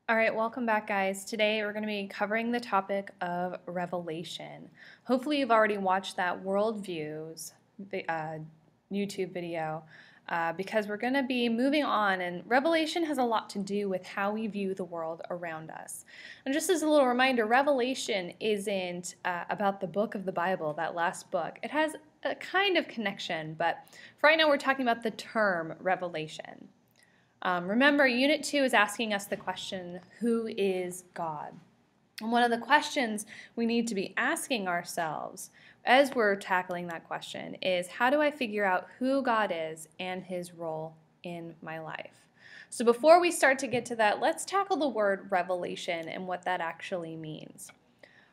All right, welcome back, guys. Today we're going to be covering the topic of Revelation. Hopefully, you've already watched that Worldviews YouTube video because we're going to be moving on, and Revelation has a lot to do with how we view the world around us. And just as a little reminder, Revelation isn't about the book of the Bible, that last book. It has a kind of connection, but for right now, we're talking about the term Revelation. Remember, Unit 2 is asking us the question, who is God? And one of the questions we need to be asking ourselves as we're tackling that question is, how do I figure out who God is and his role in my life? So before we start to get to that, let's tackle the word revelation and what that actually means.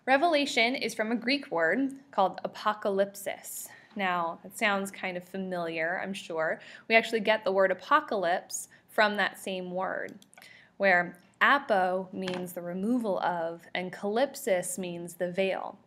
Revelation is from a Greek word called apocalypsis. Now, it sounds kind of familiar, I'm sure. We actually get the word apocalypse from that same word, where apo means the removal of, and calypsis means the veil.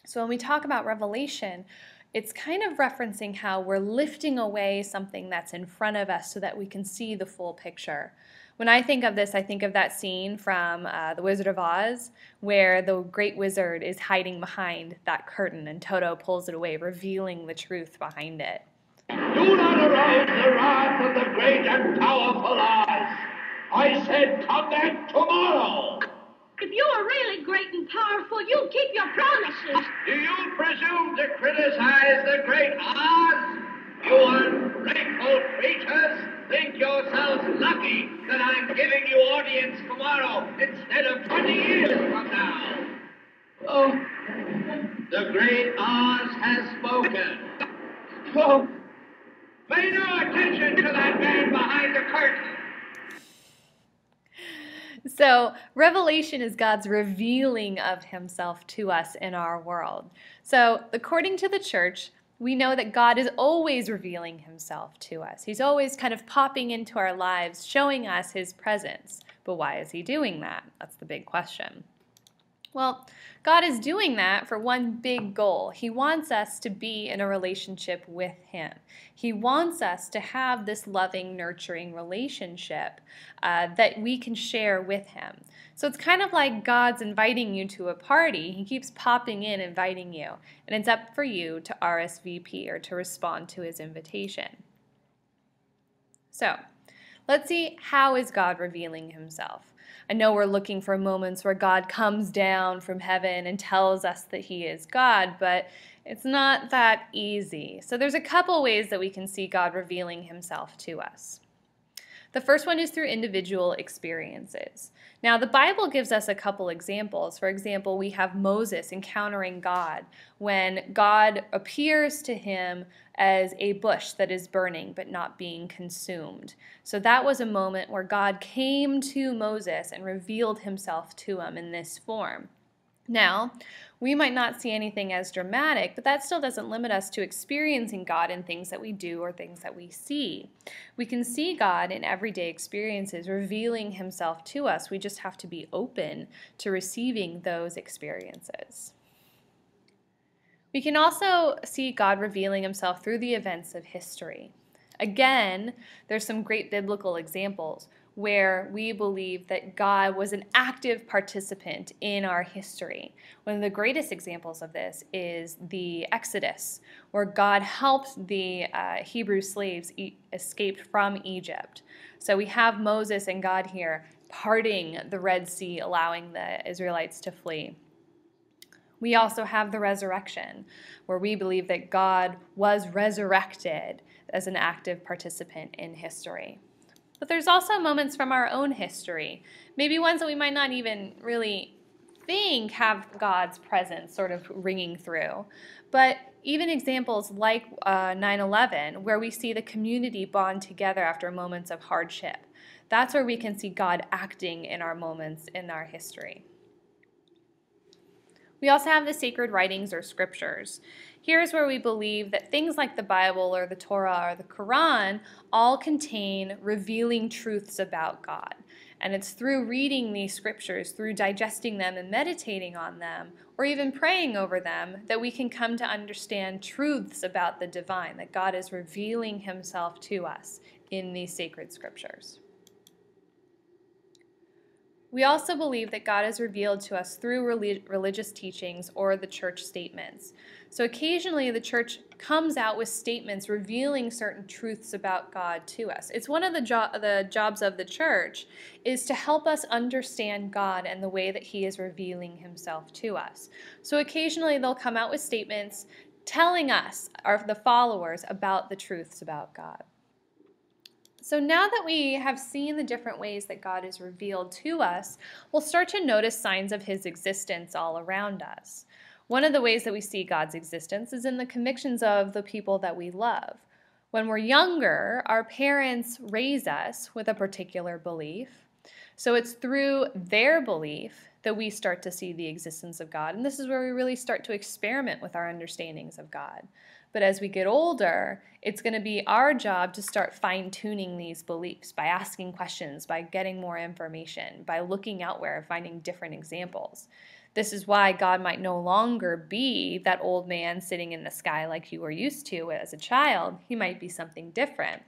So when we talk about revelation, it's kind of referencing how we're lifting away something that's in front of us so that we can see the full picture. When I think of this, I think of that scene from The Wizard of Oz where the great wizard is hiding behind that curtain and Toto pulls it away, revealing the truth behind it. Do not arouse the wrath of the great and powerful Oz. I said come back tomorrow. If you are really great and powerful, you keep your promises. Do you presume to criticize the great Oz? You ungrateful creatures think yourselves lucky that I'm giving you audience tomorrow instead of 20 years from now. Oh, the great Oz has spoken. Oh, pay no attention to that man behind the curtain. So, revelation is God's revealing of himself to us in our world. So, according to the church, we know that God is always revealing himself to us. He's always kind of popping into our lives, showing us his presence. But why is he doing that? That's the big question. Well, God is doing that for one big goal. He wants us to be in a relationship with him. He wants us to have this loving, nurturing relationship that we can share with him. So it's kind of like God's inviting you to a party. He keeps popping in, inviting you. And it's up for you to RSVP or to respond to his invitation. So let's see, how is God revealing himself? I know we're looking for moments where God comes down from heaven and tells us that he is God, but it's not that easy. So there's a couple ways that we can see God revealing himself to us. The first one is through individual experiences. Now, the Bible gives us a couple examples. For example, we have Moses encountering God when God appears to him as a bush that is burning but not being consumed. So that was a moment where God came to Moses and revealed himself to him in this form. Now, we might not see anything as dramatic, but that still doesn't limit us to experiencing God in things that we do or things that we see. We can see God in everyday experiences, revealing himself to us. We just have to be open to receiving those experiences. We can also see God revealing himself through the events of history. Again, there's some great biblical examples where we believe that God was an active participant in our history. One of the greatest examples of this is the Exodus, where God helped the Hebrew slaves escape from Egypt. So we have Moses and God here parting the Red Sea, allowing the Israelites to flee. We also have the resurrection, where we believe that God was resurrected as an active participant in history. But there's also moments from our own history, maybe ones that we might not even really think have God's presence sort of ringing through. But even examples like 9/11, where we see the community bond together after moments of hardship. That's where we can see God acting in our moments in our history. We also have the sacred writings or scriptures. Here's where we believe that things like the Bible or the Torah or the Quran all contain revealing truths about God. And it's through reading these scriptures, through digesting them and meditating on them, or even praying over them, that we can come to understand truths about the divine, that God is revealing himself to us in these sacred scriptures. We also believe that God is revealed to us through religious teachings or the church statements. So occasionally the church comes out with statements revealing certain truths about God to us. It's one of the jobs of the church is to help us understand God and the way that he is revealing himself to us. So occasionally they'll come out with statements telling us, the followers, about the truths about God. So now that we have seen the different ways that God is revealed to us, we'll start to notice signs of his existence all around us. One of the ways that we see God's existence is in the convictions of the people that we love. When we're younger, our parents raise us with a particular belief. So it's through their belief that we start to see the existence of God. And this is where we really start to experiment with our understandings of God. But as we get older, it's going to be our job to start fine-tuning these beliefs by asking questions, by getting more information, by looking outward, finding different examples. This is why God might no longer be that old man sitting in the sky like you were used to as a child. He might be something different.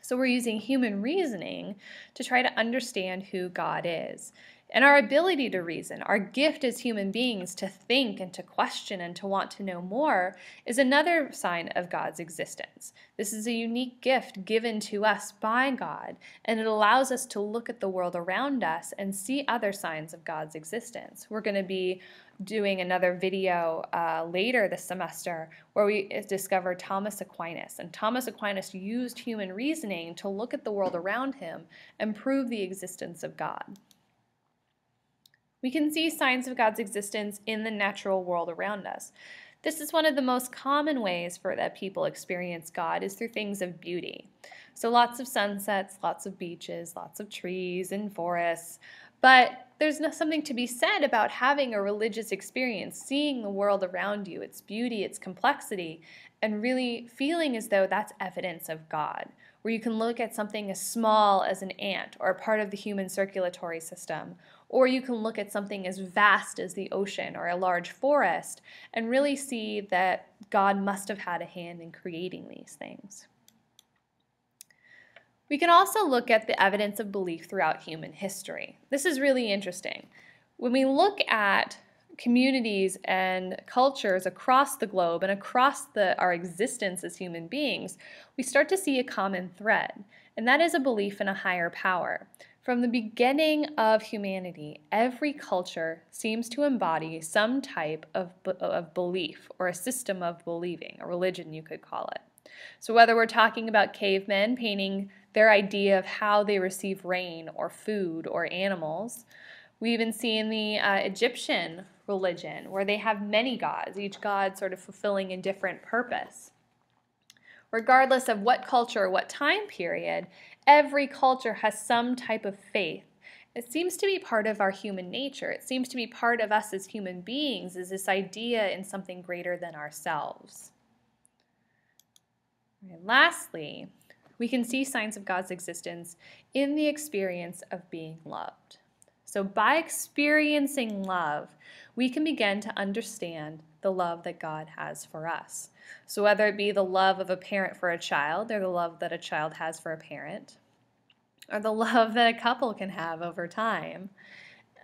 So we're using human reasoning to try to understand who God is. And our ability to reason, our gift as human beings to think and to question and to want to know more, is another sign of God's existence. This is a unique gift given to us by God, and it allows us to look at the world around us and see other signs of God's existence. We're going to be doing another video later this semester where we discover Thomas Aquinas. And Thomas Aquinas used human reasoning to look at the world around him and prove the existence of God. We can see signs of God's existence in the natural world around us. This is one of the most common ways that people experience God is through things of beauty. So lots of sunsets, lots of beaches, lots of trees and forests. But there's something to be said about having a religious experience, seeing the world around you, its beauty, its complexity, and really feeling as though that's evidence of God, where you can look at something as small as an ant or a part of the human circulatory system, or you can look at something as vast as the ocean or a large forest and really see that God must have had a hand in creating these things. We can also look at the evidence of belief throughout human history. This is really interesting. When we look at communities and cultures across the globe and across our existence as human beings, we start to see a common thread, and that is a belief in a higher power. From the beginning of humanity, every culture seems to embody some type of belief or a system of believing, a religion you could call it. So whether we're talking about cavemen painting their idea of how they receive rain or food or animals, we even see in the Egyptian religion where they have many gods, each god sort of fulfilling a different purpose. Regardless of what culture or what time period, every culture has some type of faith. It seems to be part of our human nature. It seems to be part of us as human beings, is this idea in something greater than ourselves. And lastly, we can see signs of God's existence in the experience of being loved. So by experiencing love, we can begin to understand the love that God has for us. So whether it be the love of a parent for a child, or the love that a child has for a parent, or the love that a couple can have over time,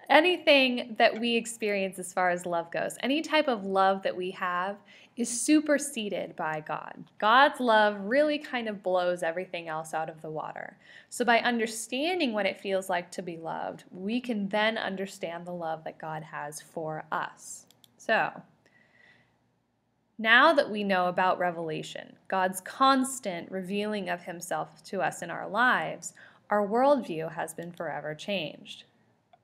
anything that we experience as far as love goes, any type of love that we have is superseded by God. God's love really kind of blows everything else out of the water. So by understanding what it feels like to be loved, we can then understand the love that God has for us. So, now that we know about Revelation, God's constant revealing of himself to us in our lives, our worldview has been forever changed.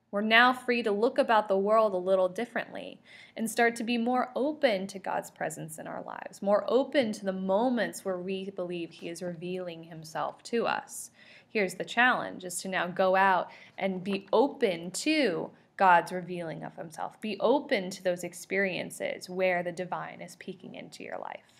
We're now free to look about the world a little differently and start to be more open to God's presence in our lives, more open to the moments where we believe he is revealing himself to us. Here's the challenge, is to now go out and be open to God's revealing of himself. Be open to those experiences where the divine is peeking into your life.